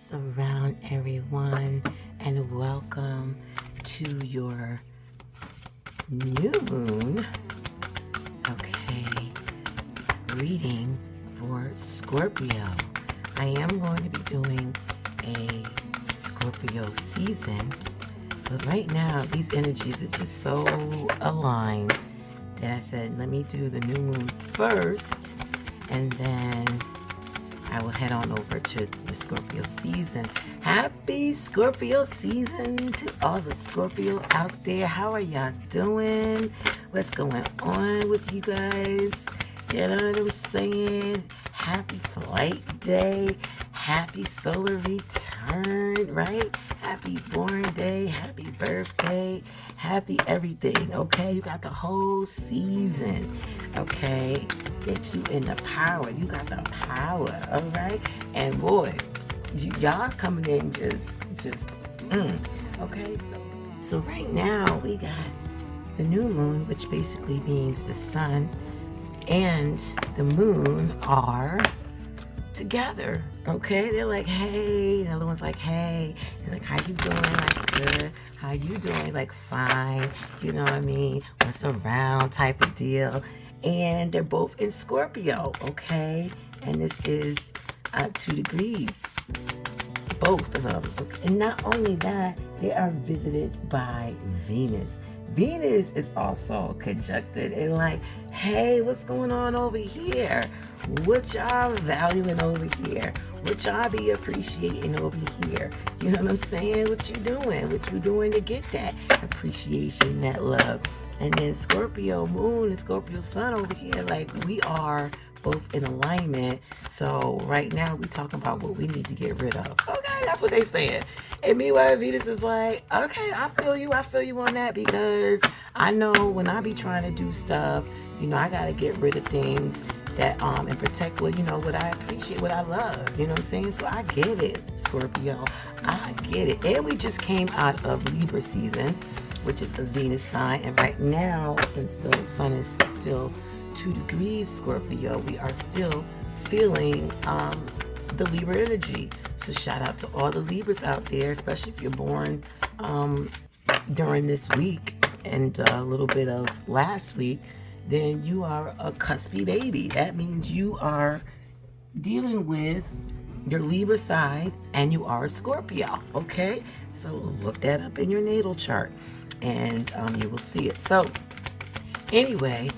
Peace around everyone, and welcome to your new moon, reading for Scorpio. I am going to be doing a Scorpio season, but right now these energies are just so aligned that I said, let me do the new moon first, and then I will head on over to the Scorpio season. Happy Scorpio season to all the Scorpios out there. How are y'all doing? What's going on with you guys? You know what I'm saying? Happy flight day. Happy solar return, right? Happy born day. Happy birthday. Happy everything, okay? You got the whole season, okay? Get you in the power. You got the power, all right? And boy, y'all coming in okay? So right now we got the new moon, which basically means the sun and the moon are together, okay? They're like, hey. The other one's like, hey. And like, how you doing? Like, good. How you doing? Like, fine. You know what I mean? What's around type of deal. And they're both in Scorpio, okay? And this is 2 degrees, both of them. Okay? And not only that, they are visited by Venus. Venus is also conjuncted and like, hey, what's going on over here? What y'all valuing over here? What y'all be appreciating over here? You know what I'm saying? What you doing? What you doing to get that appreciation, that love? And then Scorpio moon and Scorpio sun over here, like we are both in alignment. So right now we talking about what we need to get rid of. Okay, that's what they saying. And meanwhile, Venus is like, okay, I feel you on that, because I know when I be trying to do stuff, you know, I gotta get rid of things that and protect what, you know, what I appreciate, what I love. You know what I'm saying? So I get it, Scorpio. I get it. And we just came out of Libra season, which is a Venus sign. And right now, since the sun is still 2 degrees Scorpio, we are still feeling the Libra energy. So shout out to all the Libras out there, especially if you're born during this week and a little bit of last week. Then you are a cuspy baby. That means you are dealing with your Libra side and you are a Scorpio, okay? So look that up in your natal chart and you will see it. So anyway,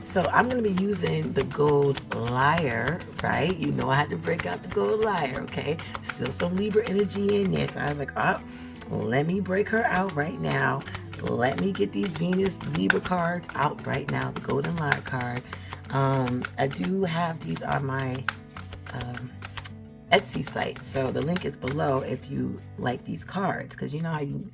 so I'm going to be using the gold lyre, right? You know I had to break out the gold lyre, okay? Still some Libra energy in there. So I was like, oh, let me break her out right now. Let me get these Venus Libra cards out right now, the golden lyre card. I do have these on my Etsy site, so the link is below if you like these cards, because you know how you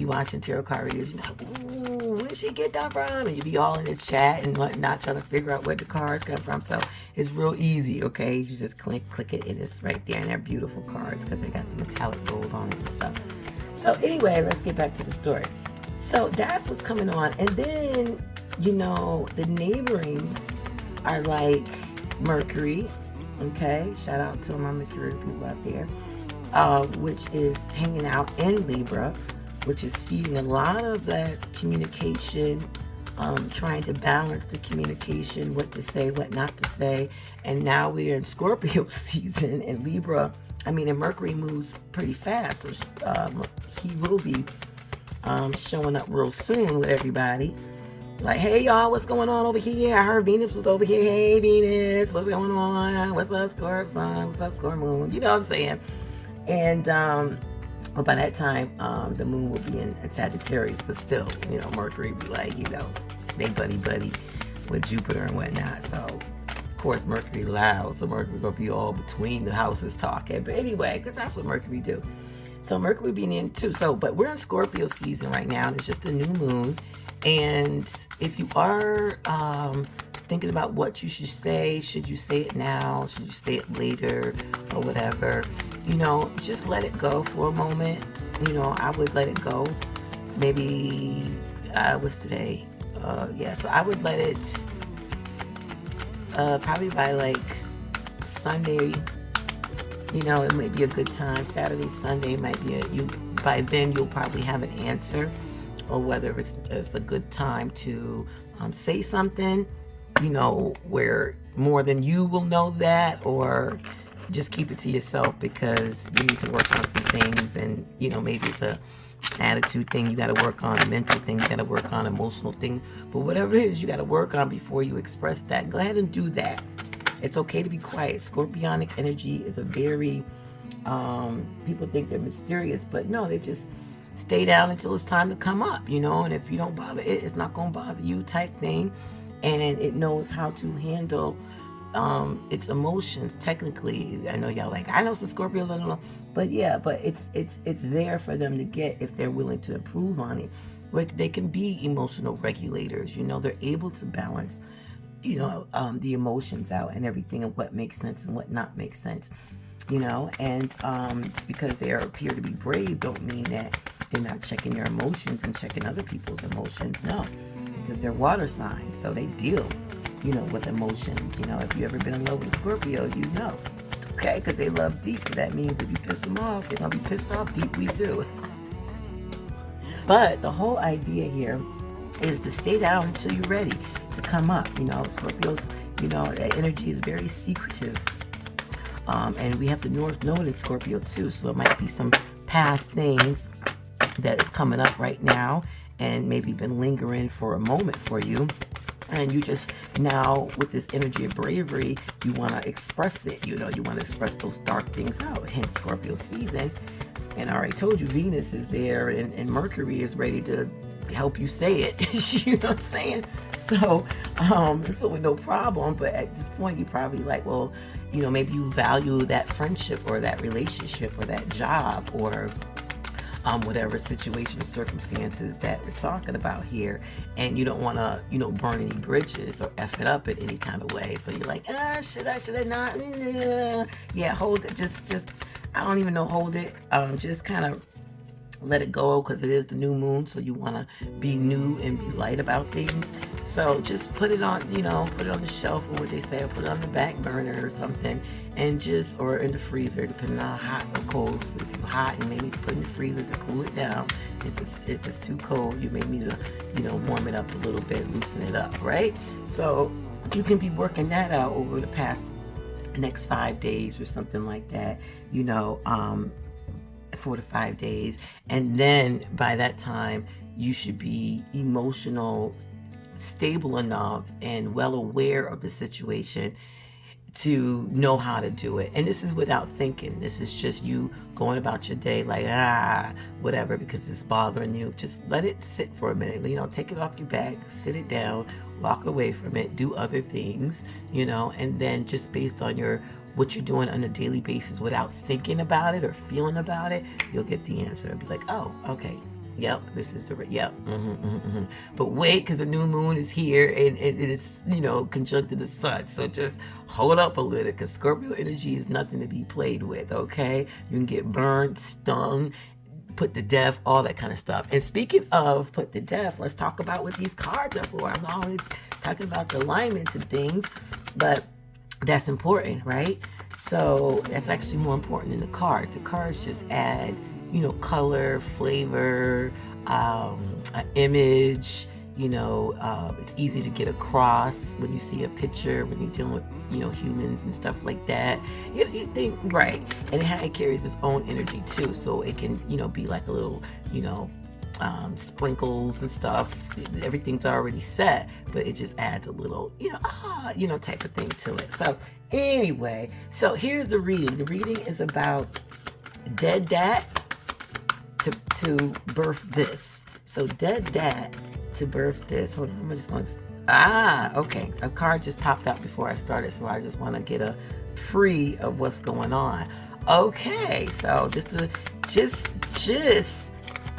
watching tarot card readers, you be like, ooh, where'd she get that from? And you be all in the chat and whatnot trying to figure out where the cards come from. So it's real easy, okay? You just click it and it's right there, and they're beautiful cards because they got the metallic gold on it and stuff. So anyway, let's get back to the story. So that's what's coming on. And then, you know, the neighborings are like Mercury, okay? Shout out to my Mercury people out there, which is hanging out in Libra, which is feeding a lot of that communication, trying to balance the communication, what to say, what not to say. And now we're in Scorpio season, and Libra, and Mercury moves pretty fast. So he will be showing up real soon with everybody. Like, hey y'all, what's going on over here? I heard Venus was over here. Hey Venus, what's going on? What's up, Scorp sun? What's up, Scorp moon? You know what I'm saying? And well, by that time, the moon will be in Sagittarius, but still, you know, Mercury be like, you know, they buddy with Jupiter and whatnot. So of course Mercury loud, so Mercury gonna be all between the houses talking. But anyway, because that's what Mercury do. So Mercury being in too. So, but we're in Scorpio season right now. And it's just a new moon. And if you are thinking about what you should say you say it now? Should you say it later or whatever? You know, just let it go for a moment. You know, I would let it go. Maybe, what's today? Yeah, so I would let it probably by like Sunday You know, it might be a good time. Saturday, Sunday might be by then you'll probably have an answer, or whether it's a good time to say something, you know, where more than you will know that, or just keep it to yourself because you need to work on some things. And, you know, maybe it's a attitude thing you got to work on, a mental thing you got to work on, emotional thing. But whatever it is you got to work on before you express that, go ahead and do that. It's okay to be quiet. Scorpionic energy is a very, people think they're mysterious, but no, they just stay down until it's time to come up, you know, and if you don't bother it, it's not going to bother you type thing. And it knows how to handle its emotions. Technically, I know y'all like, I know some Scorpios, I don't know, but yeah, but it's there for them to get if they're willing to improve on it. Like, they can be emotional regulators, you know, they're able to balance, you know, the emotions out and everything, and what makes sense and what not makes sense, you know. And just because they appear to be brave don't mean that they're not checking their emotions and checking other people's emotions. No, because they're water signs, so they deal, you know, with emotions. You know, if you ever been in love with a Scorpio, you know, okay, because they love deep. That means if you piss them off, they're gonna be pissed off deeply too. But the whole idea here is to stay down until you're ready to come up. You know, Scorpios, you know, that energy is very secretive. And we have to know it in Scorpio too. So it might be some past things that is coming up right now and maybe been lingering for a moment for you. And you just now, with this energy of bravery, you want to express it. You know, you want to express those dark things out. Hence Scorpio season. And I already told you, Venus is there and Mercury is ready to help you say it. You know what I'm saying? So, so with no problem. But at this point, you probably like, well, you know, maybe you value that friendship or that relationship or that job or whatever situation or circumstances that we're talking about here, and you don't want to, you know, burn any bridges or F it up in any kind of way. So you're like, should I not? Yeah, hold it. Just, I don't even know, hold it. Just kind of let it go, because it is the new moon, so you want to be new and be light about things. So just put it on, you know, put it on the shelf, or what they say, or put it on the back burner or something, and just, or in the freezer, depending on how hot or cold. So if you're hot, you may need to put it in the freezer to cool it down. If it's too cold, you may need to, you know, warm it up a little bit, loosen it up, right? So you can be working that out over the past next 5 days or something like that, you know, 4 to 5 days. And then by that time, you should be stable enough and well aware of the situation to know how to do it. And this is without thinking. This is just you going about your day like, whatever, because it's bothering you. Just let it sit for a minute. You know, take it off your back, sit it down, walk away from it, do other things, you know, and then just based on what you're doing on a daily basis without thinking about it or feeling about it, you'll get the answer. It'll be like, oh, okay. Yep, this is the, yep. But wait, because the new moon is here and it is, you know, conjunct to the sun. So just hold up a little, because Scorpio energy is nothing to be played with, okay? You can get burned, stung, put to death, all that kind of stuff. And speaking of put to death, let's talk about what these cards are for. I'm always talking about the alignments and things, but that's important, right? So that's actually more important than the cards. The cards just add, you know, color, flavor, an image, you know, it's easy to get across when you see a picture, when you're dealing with, you know, humans and stuff like that. You think, right, and it carries its own energy too, so it can, you know, be like a little, you know, sprinkles and stuff. Everything's already set, but it just adds a little, you know, type of thing to it. So anyway, so here's the reading. The reading is about dead dad to birth this. So dead dad to birth this. Hold on, I'm just going to, okay, a card just popped out before I started, so I just want to get a pre of what's going on. Okay, so just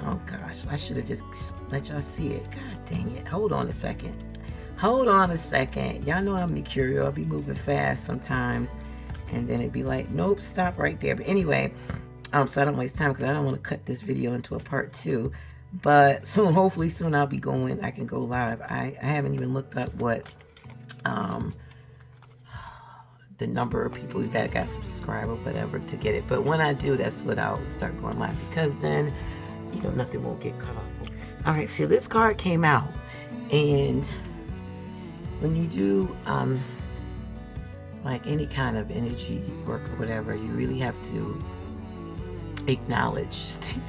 oh gosh, I should have just let y'all see it. God dang it. Hold on a second. Y'all know I'm Mercurial. I'll be moving fast sometimes, and then it'd be like, nope, stop right there. But anyway, so I don't waste time, because I don't want to cut this video into a part 2. But soon, hopefully soon, I can go live. I haven't even looked up what the number of people that got subscribed or whatever to get it. But when I do, that's when I'll start going live, because then, you know, nothing won't get cut off. All right, so this card came out, and when you do like any kind of energy work or whatever, you really have to acknowledge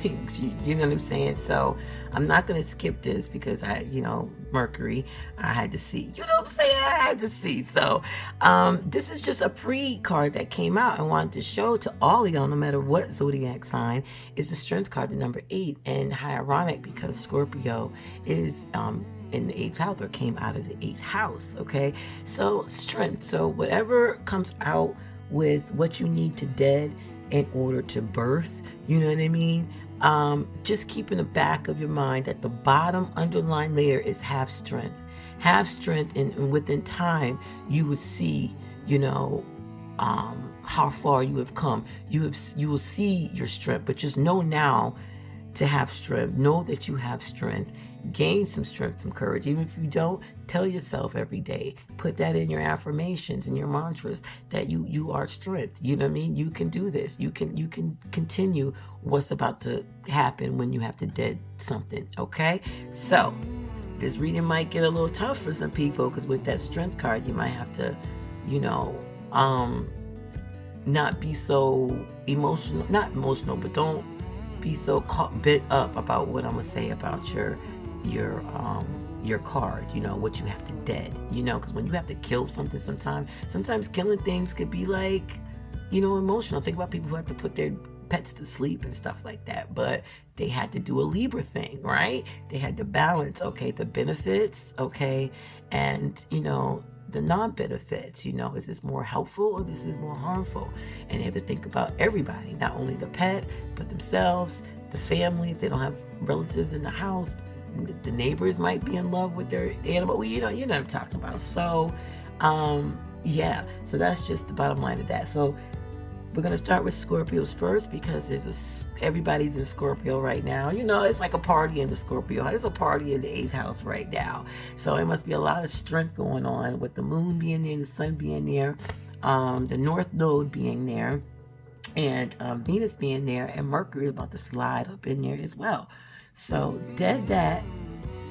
things. You know what I'm saying? So I'm not going to skip this because Mercury, I had to see. You know what I'm saying? I had to see. So this is just a pre-card that came out. I wanted to show to all of y'all, no matter what zodiac sign, is the Strength card, the number 8. And how ironic, because Scorpio is in the 8th house, or came out of the 8th house. Okay, so Strength. So whatever comes out with what you need to dead in order to birth, you know what I mean? Just keep in the back of your mind that the bottom underlying layer is half strength. Half strength, and within time, you will see, you know, how far you have come. You will see your strength, but just know now to have strength. Know that you have strength. Gain some strength, some courage. Even if you don't, tell yourself every day. Put that in your affirmations and your mantras that you are strength. You know what I mean? You can do this. You can continue what's about to happen when you have to dead something. Okay? So this reading might get a little tough for some people, because with that Strength card, you might have to, you know, not be so emotional. Not emotional, but don't be so bit up about what I'm gonna say about your card, you know, what you have to dead, you know, because when you have to kill something, sometimes killing things could be like, you know, emotional. Think about people who have to put their pets to sleep and stuff like that, but they had to do a Libra thing, right? They had to balance, okay, the benefits, okay, and, you know, the non-benefits, you know, is this more helpful or this is more harmful? And they have to think about everybody, not only the pet, but themselves, the family, if they don't have relatives in the house. The neighbors might be in love with their animal. Well, you know what I'm talking about. So, yeah. So that's just the bottom line of that. So we're gonna start with Scorpios first, because everybody's in Scorpio right now. You know, it's like a party in the Scorpio. There's a party in the 8th house right now. So it must be a lot of strength going on with the moon being there, the sun being there, the North Node being there, and Venus being there, and Mercury is about to slide up in there as well. So dead that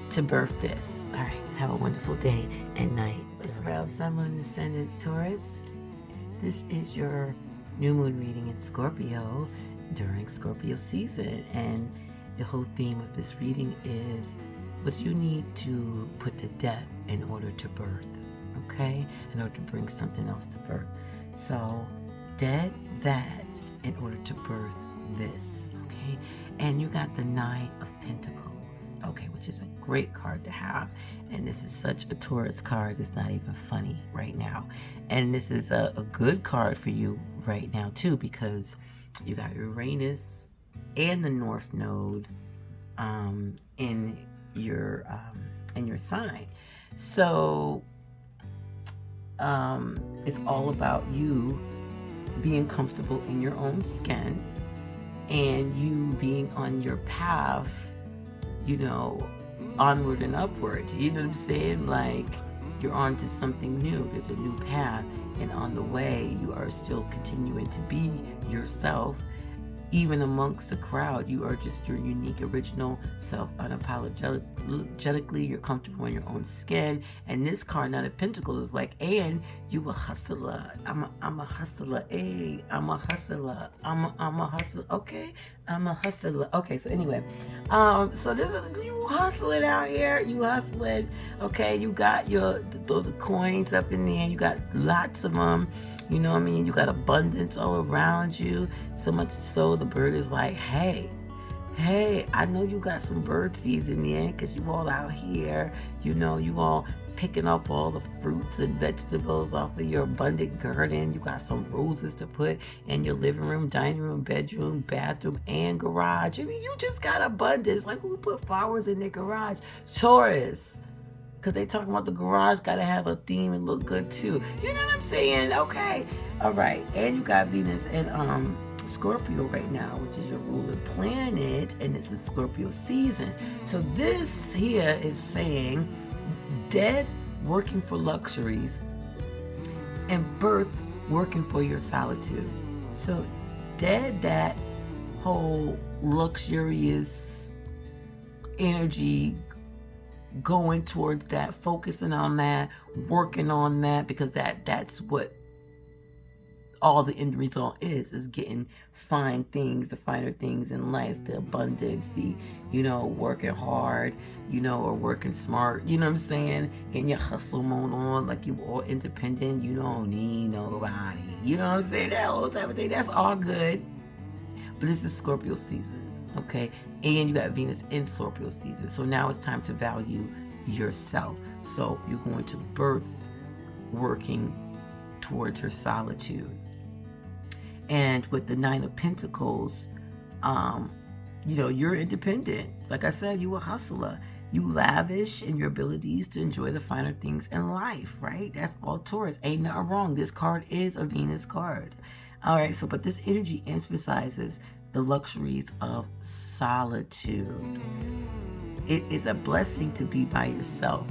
to birth this. All right, have a wonderful day and night. It's around Sun, Moon, Ascendant, Taurus. This is your new moon reading in Scorpio during Scorpio season, and the whole theme of this reading is what you need to put to death in order to birth, okay? In order to bring something else to birth. So dead that in order to birth this, okay? And you got the 9 of Pentacles, okay, which is a great card to have. And this is such a Taurus card, it's not even funny right now. And this is a good card for you right now too, because you got Uranus and the North Node in your sign. So it's all about you being comfortable in your own skin, and you being on your path, you know, onward and upward. You know what I'm saying? Like, you're on to something new. There's a new path, and on the way, you are still continuing to be yourself. Even amongst the crowd, you are just your unique, original self, unapologetically. You're comfortable in your own skin. And this card, Nine of Pentacles, is like, and you a hustler. I'm a hustler. Hey, I'm a hustler. I'm a hustler. Okay, I'm a hustler. Okay, so anyway, so this is you hustling out here. You hustling. Okay, you got those coins up in there. You got lots of them. You know what I mean? You got abundance all around you. So much so the bird is like, hey, I know you got some bird seeds in there, because you all out here, you know, you all picking up all the fruits and vegetables off of your abundant garden. You got some roses to put in your living room, dining room, bedroom, bathroom, and garage. I mean, you just got abundance. Like, who put flowers in their garage? Taurus. Because they talking about the garage got to have a theme and look good too. You know what I'm saying? Okay. All right. And you got Venus and Scorpio right now, which is your ruler planet. And this is Scorpio season. So this here is saying dead working for luxuries and birth working for your solitude. So dead that whole luxurious energy, going towards that, focusing on that, working on that, because that's what all the end result is getting fine things, the finer things in life, the abundance, the, working hard, or working smart, you know what I'm saying? Getting your hustle mode on, like you all independent, you don't need nobody, you know what I'm saying? That whole type of thing, that's all good. But this is Scorpio season, okay? And you got Venus in Scorpio season. So now it's time to value yourself. So you're going to birth working towards your solitude. And with the Nine of Pentacles, you're independent. Like I said, you a hustler. You lavish in your abilities to enjoy the finer things in life, right? That's all Taurus. Ain't nothing wrong. This card is a Venus card. All right, but this energy emphasizes the luxuries of solitude. It is a blessing to be by yourself.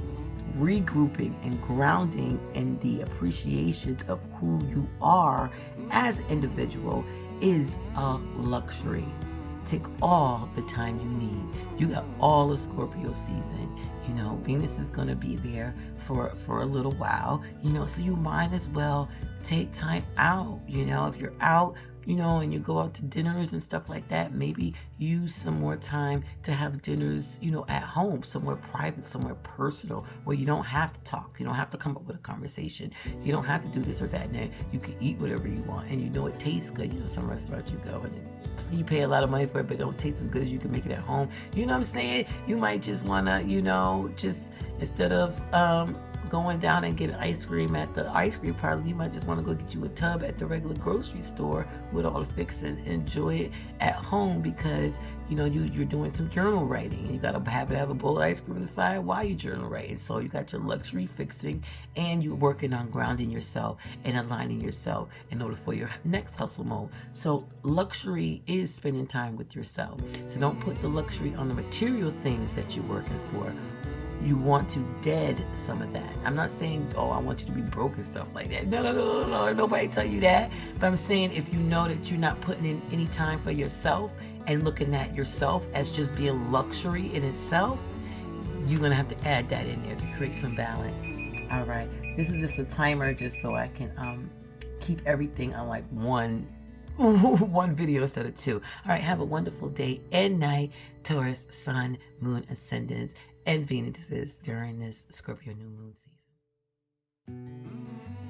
Regrouping and grounding in the appreciations of who you are as an individual is a luxury. Take all the time you need. You got all of Scorpio season. Venus is going to be there for a little while, so you might as well take time out. If you're out, and you go out to dinners and stuff like that, maybe use some more time to have dinners, at home, somewhere private, somewhere personal, where you don't have to talk. You don't have to come up with a conversation. You don't have to do this or that. And you can eat whatever you want, and it tastes good. Some restaurants you go and you pay a lot of money for it, but it don't taste as good as you can make it at home. You know what I'm saying? You might just want to, just instead of going down and getting ice cream at the ice cream parlor, you might just want to go get you a tub at the regular grocery store with all the fixing. Enjoy it at home because you're doing some journal writing and you got to have a bowl of ice cream on the side while you journal writing. So you got your luxury fixing and you're working on grounding yourself and aligning yourself in order for your next hustle mode. So luxury is spending time with yourself. So don't put the luxury on the material things that you're working for. You want to dead some of that. I'm not saying, I want you to be broke and stuff like that. No. Nobody tell you that. But I'm saying if you know that you're not putting in any time for yourself and looking at yourself as just being luxury in itself, you're going to have to add that in there to create some balance. All right. This is just a timer just so I can keep everything on like one video instead of two. All right. Have a wonderful day and night, Taurus, Sun, Moon, Ascendants, and Venuses during this Scorpio new moon season.